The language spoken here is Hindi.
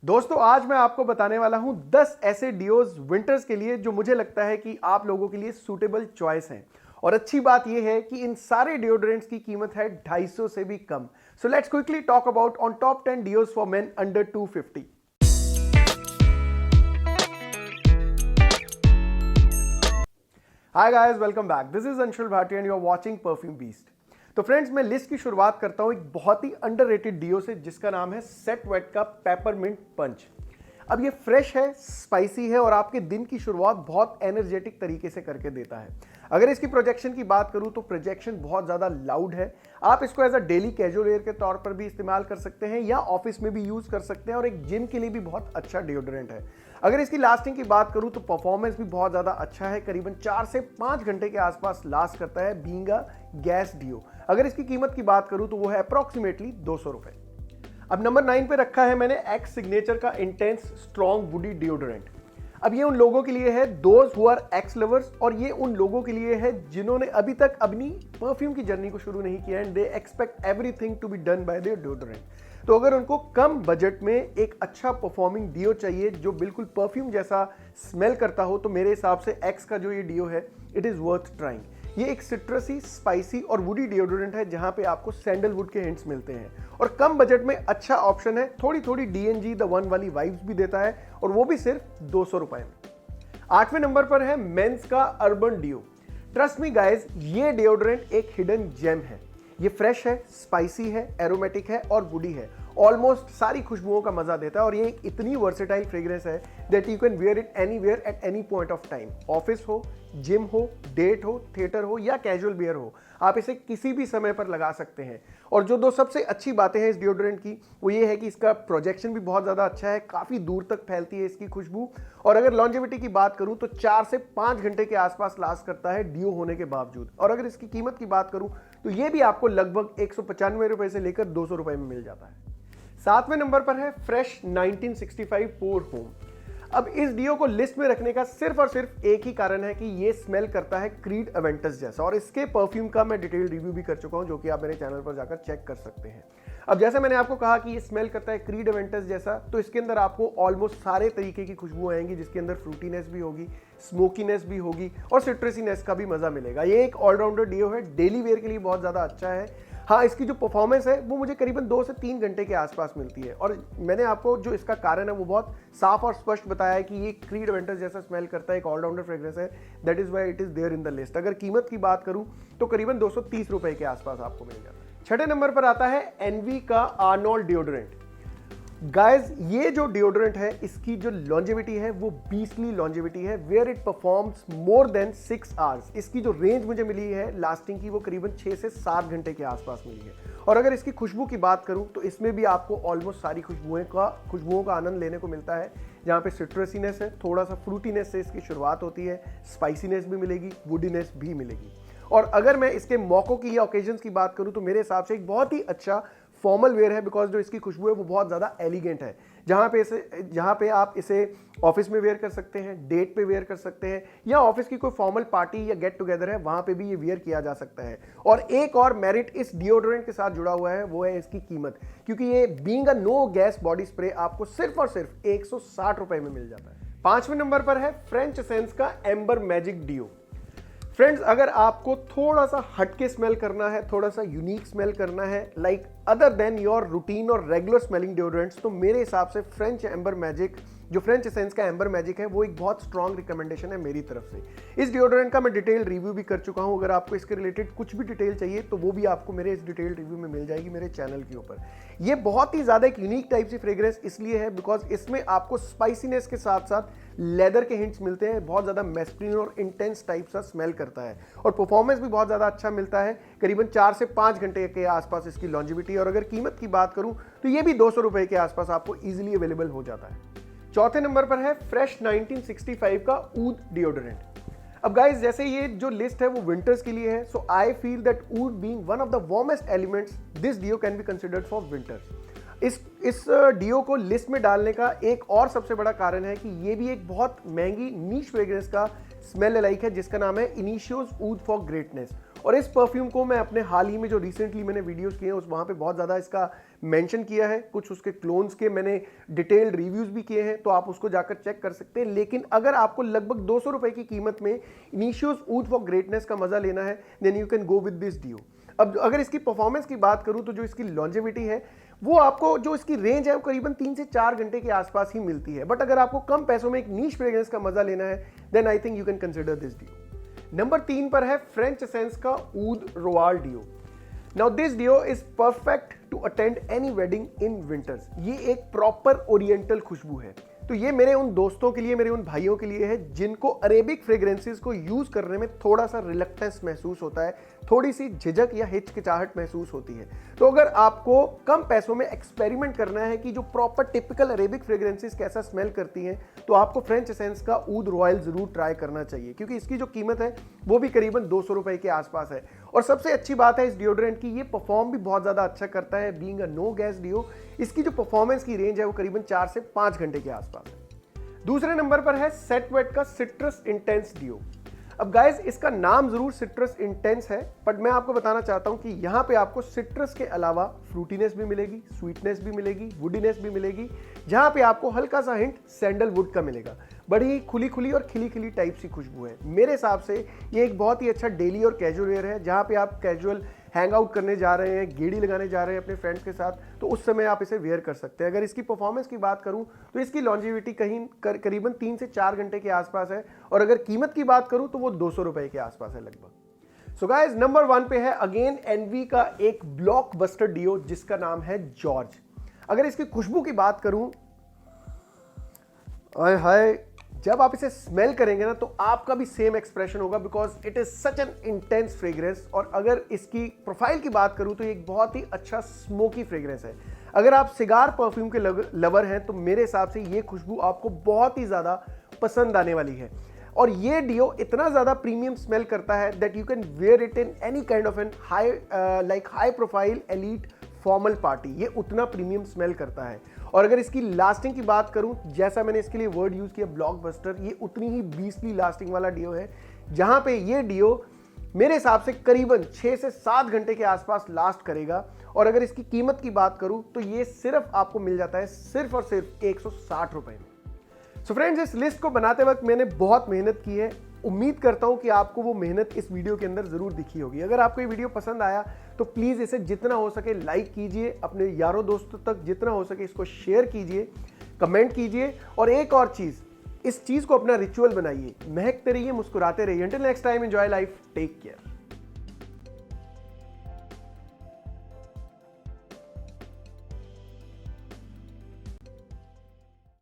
दोस्तों आज मैं आपको बताने वाला हूं 10 ऐसे डियोज विंटर्स के लिए जो मुझे लगता है कि आप लोगों के लिए सूटेबल चॉइस हैं। और अच्छी बात यह है कि इन सारे डिओड्रेंट्स की कीमत है 250 से भी कम। So let's quickly talk about on top 10 deos for men under 250। Hi guys, welcome back. This is Anshul Bhatia and you are watching perfume beast. तो फ्रेंड्स, मैं लिस्ट की शुरुआत करता हूं एक बहुत ही अंडररेटेड डियो से जिसका नाम है सेट वेट का पेपरमिंट पंच। अब ये फ्रेश है, स्पाइसी है और आपके दिन की शुरुआत बहुत एनर्जेटिक तरीके से करके देता है। अगर इसकी प्रोजेक्शन की बात करूं तो प्रोजेक्शन बहुत ज़्यादा लाउड है। आप इसको as a daily casual wear के तौर पर भी इस्तेमाल कर सकते हैं या ऑफिस में भी यूज़ कर सकते हैं और एक जिम के लिए भी बहुत अच्छा डिओड्रेंट है। अगर इसकी लास्टिंग की बात करूं तो परफॉर्मेंस भी बहुत ज़्यादा अच्छा है, करीबन 4 से 5 घंटे के आसपास लास्ट करता है बीइंग अ गैस डियो। अगर इसकी कीमत की बात करूं तो वो है अप्रॉक्सीमेटली 200 रुपए। अब नंबर 9 पे रखा है मैंने एक्स सिग्नेचर का इंटेंस स्ट्रॉन्ग वुडी डिओड्रेंट। अब ये उन लोगों के लिए है those who are Axe lovers, और ये उन लोगों के लिए है जिन्होंने अभी तक अपनी परफ्यूम की जर्नी को शुरू नहीं किया and they expect everything to be done by their deodorant. तो अगर उनको कम बजट में एक अच्छा परफॉर्मिंग डिओ चाहिए जो बिल्कुल परफ्यूम जैसा स्मेल करता हो, तो मेरे हिसाब से एक्स का जो ये डिओ है इट इज़ वर्थ ट्राइंग। ये एक सिट्रसी, स्पाइसी और वुडी डिओड्रेंट है जहां पे आपको सैंडलवुड के हिंट्स मिलते हैं और कम बजट में अच्छा ऑप्शन है। थोड़ी थोड़ी DNG द वन वाली वाइब्स भी देता है और वो भी सिर्फ 200 रुपए में। 8वें नंबर पर है मेंस का अर्बन डिओ। ट्रस्ट मी गाइज, ये डिओड्रेंट एक हिडन जेम है। ये फ्रेश है, स्पाइसी है, एरोमेटिक है और वुडी है। ऑलमोस्ट सारी खुशबुओं का मजा देता है और ये एक इतनी वर्सेटाइल फ्रेग्रेंस है that you can wear it anywhere at any point of time. Office हो, जिम हो, डेट हो, थिएटर हो या कैजुअल वियर हो, आप इसे किसी भी समय पर लगा सकते हैं। और जो दो सबसे अच्छी बातें हैं इस डिओड्रेंट की वो ये है कि इसका प्रोजेक्शन भी बहुत ज़्यादा अच्छा है, काफ़ी दूर तक फैलती है इसकी खुशबू। और अगर लॉन्जेविटी की बात करूं तो 4 से 5 घंटे के आसपास लास्ट करता है डिओ होने के बावजूद। और अगर इसकी कीमत की बात करूं तो ये भी आपको लगभग 195 रुपए से लेकर 200 रुपए में मिल जाता है। 7वें नंबर पर है फ्रेश 1965 पोर होम। अब इस डिओ को लिस्ट में रखने का सिर्फ और सिर्फ एक ही कारण है कि ये स्मेल करता है क्रीड एवेंटस जैसा, और इसके परफ्यूम का मैं डिटेल रिव्यू भी कर चुका हूं जो कि आप मेरे चैनल पर जाकर चेक कर सकते हैं। अब जैसे मैंने आपको कहा कि ये स्मेल करता है क्रीड एवेंटस जैसा, तो इसके अंदर आपको ऑलमोस्ट सारे तरीके की खुशबू आएंगी जिसके अंदर फ्रूटीनेस भी होगी, स्मोकीनेस भी होगी और सिट्रसीनेस का भी मजा मिलेगा। ये एक ऑलराउंडर डिओ है, डेली वेयर के लिए बहुत ज्यादा अच्छा है। हाँ, इसकी जो परफॉर्मेंस है वो मुझे करीबन 2 से 3 घंटे के आसपास मिलती है और मैंने आपको जो इसका कारण है वो बहुत साफ और स्पष्ट बताया है कि ये क्रीड एवेंटस जैसा स्मेल करता है, एक ऑलराउंडर फ्रेग्रेंस है। That is why it is there in the list. अगर कीमत की बात करूं तो करीबन 230 रुपए के आसपास आपको मिल जाता है। 6ठे नंबर पर आता है एनवी का आर्नोल्ड डिओड्रेंट। गाइज, ये जो डिओड्रेंट है इसकी जो लॉन्जेविटी है वो बीस्टली लॉन्जेविटी है, where it performs more than 6 hours. इसकी जो रेंज मुझे मिली है लास्टिंग की वो करीबन 6 से 7 घंटे के आसपास मिली है। और अगर इसकी खुशबू की बात करूं तो इसमें भी आपको ऑलमोस्ट सारी खुशबुओं का आनंद लेने को मिलता है, जहां पे सिट्रसीनेस है, थोड़ा सा फ्रूटीनेस से इसकी शुरुआत होती है, स्पाइसीनेस भी मिलेगी, वुडीनेस भी मिलेगी। और अगर मैं इसके मौकों की या ओकेजन्स की बात करूं तो मेरे हिसाब से एक बहुत ही अच्छा फॉर्मल वेयर है, बिकॉज जो इसकी खुशबू है वो बहुत ज़्यादा एलिगेंट है। जहाँ पे आप इसे ऑफिस में वेयर कर सकते हैं, डेट पे वेयर कर सकते हैं या ऑफिस की कोई फॉर्मल पार्टी या गेट टुगेदर है वहाँ पे भी ये वेयर किया जा सकता है। और एक और मेरिट इस डिओड्रेंट के साथ जुड़ा हुआ है वो है इसकी कीमत, क्योंकि ये being a no gas body spray आपको सिर्फ और सिर्फ 160 रुपए में मिल जाता है। 5वें नंबर पर है फ्रेंच एसेंस का एम्बर मैजिक डिओ। फ्रेंड्स, अगर आपको थोड़ा सा हटके स्मेल करना है, थोड़ा सा यूनिक स्मेल करना है, like other than your routine और रेगुलर स्मेलिंग डिओड्रेंट्स, तो मेरे हिसाब से फ्रेंच एम्बर मैजिक, जो फ्रेंच एसेंस का एम्बर मैजिक है, वो एक बहुत स्ट्रॉन्ग रिकमेंडेशन है मेरी तरफ से। इस डिओड्रेंट का मैं डिटेल रिव्यू भी कर चुका हूं। अगर आपको इसके रिलेटेड कुछ भी डिटेल चाहिए तो वो भी आपको मेरे इस डिटेल रिव्यू में मिल जाएगी मेरे चैनल के ऊपर। ये बहुत ही ज्यादा एक यूनिक टाइप की फ्रेग्रेंस इसलिए है बिकॉज इसमें आपको स्पाइसीनेस के साथ साथ लेदर के हिंट्स मिलते हैं। बहुत ज्यादा मैस्कुलिन और इंटेंस टाइप सा स्मेल करता है और परफॉर्मेंस भी बहुत ज्यादा अच्छा मिलता है। करीबन 4 से 5 घंटे के आसपास इसकी लॉन्जिविटी। और अगर कीमत की बात करूं तो ये भी 200 रुपए के आसपास आपको इजीली अवेलेबल हो जाता है। 4थे नंबर पर है फ्रेश 1965 का ऊद डिओड्रेंट। अब गाइस, जैसे ये जो लिस्ट है वो विंटर्स के लिए है, so I feel that oud being one of the warmest elements, this deo can be considered for winters. इस डिओ को लिस्ट में डालने का एक और सबसे बड़ा कारण है कि ये भी एक बहुत महंगी नीश फ्रेग्रेंस का स्मेल अलाइक है जिसका नाम है इनिशियोज ऊद फॉर ग्रेटनेस। और इस परफ्यूम को मैं अपने हाल ही में जो रिसेंटली मैंने वीडियोस किए हैं उस वहाँ पे बहुत ज़्यादा इसका मेंशन किया है, कुछ उसके क्लोन्स के मैंने डिटेल्ड रिव्यूज़ भी किए हैं, तो आप उसको जाकर चेक कर सकते हैं। लेकिन अगर आपको लगभग 200 रुपये की कीमत में इनिशियोस ऊड फॉर ग्रेटनेस का मज़ा लेना है then you can go with this deo. अब अगर इसकी परफॉर्मेंस की बात करूं तो जो इसकी लॉन्जेविटी है वो आपको, जो इसकी रेंज है वो करीबन 3 से 4 घंटे के आसपास ही मिलती है। बट अगर आपको कम पैसों में एक नीश फ्रेग्रेंस का मजा लेना है then I think you can consider this deo. Number 3 पर है फ्रेंच एसेंस का oud royal deo. Now this deo is perfect to attend any wedding in winters. ये एक प्रॉपर ओरिएंटल खुशबू है, तो ये मेरे उन दोस्तों के लिए, मेरे उन भाइयों के लिए है जिनको अरेबिक फ्रेग्रेंसेस को यूज करने में थोड़ा सा रिलक्टेंस महसूस होता है, थोड़ी सी झिझक या हिचकिचाहट महसूस होती है। तो अगर आपको कम पैसों में एक्सपेरिमेंट करना है कि जो प्रॉपर टिपिकल अरेबिक फ्रेग्रेंसेस कैसा स्मेल करती हैं, तो आपको फ्रेंच एसेंस का ऊद रॉयल जरूर ट्राई करना चाहिए, क्योंकि इसकी जो कीमत है वो भी करीबन 200 रुपए के आसपास है। और सबसे अच्छी बात है इस डिओड्रेंट की, ये परफॉर्म भी बहुत ज्यादा अच्छा करता है। बीइंग अ नो गैस डिओ, इसकी जो परफॉर्मेंस की रेंज है वो करीबन 4 से 5 घंटे के आसपास है। दूसरे नंबर पर है सेट वेट का सिट्रस इंटेंस डिओ। अब गाइस इसका नाम जरूर सिट्रस इंटेंस है, बट मैं आपको बताना चाहता हूं कि यहां पे आपको सिट्रस के अलावा फ्रूटीनेस भी मिलेगी, स्वीटनेस भी मिलेगी, वुडीनेस भी मिलेगी, जहां पे आपको हल्का सा हिंट सैंडलवुड का मिलेगा। बड़ी खुली खुली और खिली खिली टाइप सी खुशबू है। मेरे हिसाब से ये एक बहुत ही अच्छा डेली और कैजुअल वेयर है, जहां पे आप कैजुअल हैंग आउट करने जा रहे हैं, गेड़ी लगाने जा रहे हैं अपने फ्रेंड्स के साथ, तो उस समय आप इसे वेयर कर सकते हैं। अगर इसकी परफॉर्मेंस की बात करूं तो इसकी लॉन्जेविटी करीबन 3 से 4 घंटे के आसपास है, और अगर कीमत की बात करूं तो वो 200 रुपए के आसपास है लगभग। सो गाइस नंबर 1 पे है अगेन एनवी का एक ब्लॉकबस्टर डिओ जिसका नाम है जॉर्ज। अगर इसकी खुशबू की बात करूं, आय हाय, जब आप इसे स्मेल करेंगे ना तो आपका भी सेम एक्सप्रेशन होगा, because it is such an intense fragrance. और अगर इसकी प्रोफाइल की बात करूं तो एक बहुत ही अच्छा स्मोकी फ्रेग्रेंस है। अगर आप सिगार परफ्यूम के लवर हैं तो मेरे हिसाब से ये खुशबू आपको बहुत ही ज्यादा पसंद आने वाली है। और ये डिओ इतना ज्यादा प्रीमियम स्मेल करता है that you can wear it in any kind of an high profile elite formal party. ये उतना प्रीमियम स्मेल करता है। और अगर इसकी लास्टिंग की बात करूं, जैसा मैंने इसके लिए वर्ड यूज किया ब्लॉकबस्टर, ये उतनी ही बीस्टली लास्टिंग वाला डिओ है, जहां पे ये डिओ मेरे हिसाब से करीबन 6 से 7 घंटे के आसपास लास्ट करेगा। और अगर इसकी कीमत की बात करूं तो ये सिर्फ आपको मिल जाता है सिर्फ और सिर्फ 160 रुपए में। सो फ्रेंड्स, इस लिस्ट को बनाते वक्त मैंने बहुत मेहनत की है। उम्मीद करता हूं कि आपको वो मेहनत इस वीडियो के अंदर जरूर दिखी होगी। अगर आपको ये वीडियो पसंद आया तो प्लीज इसे जितना हो सके लाइक कीजिए, अपने यारों दोस्तों तक जितना हो सके इसको शेयर कीजिए, कमेंट कीजिए। और एक और चीज, इस चीज को अपना रिचुअल बनाइए, महकते रहिए, मुस्कुराते रहिए। Until next time, enjoy life, take care.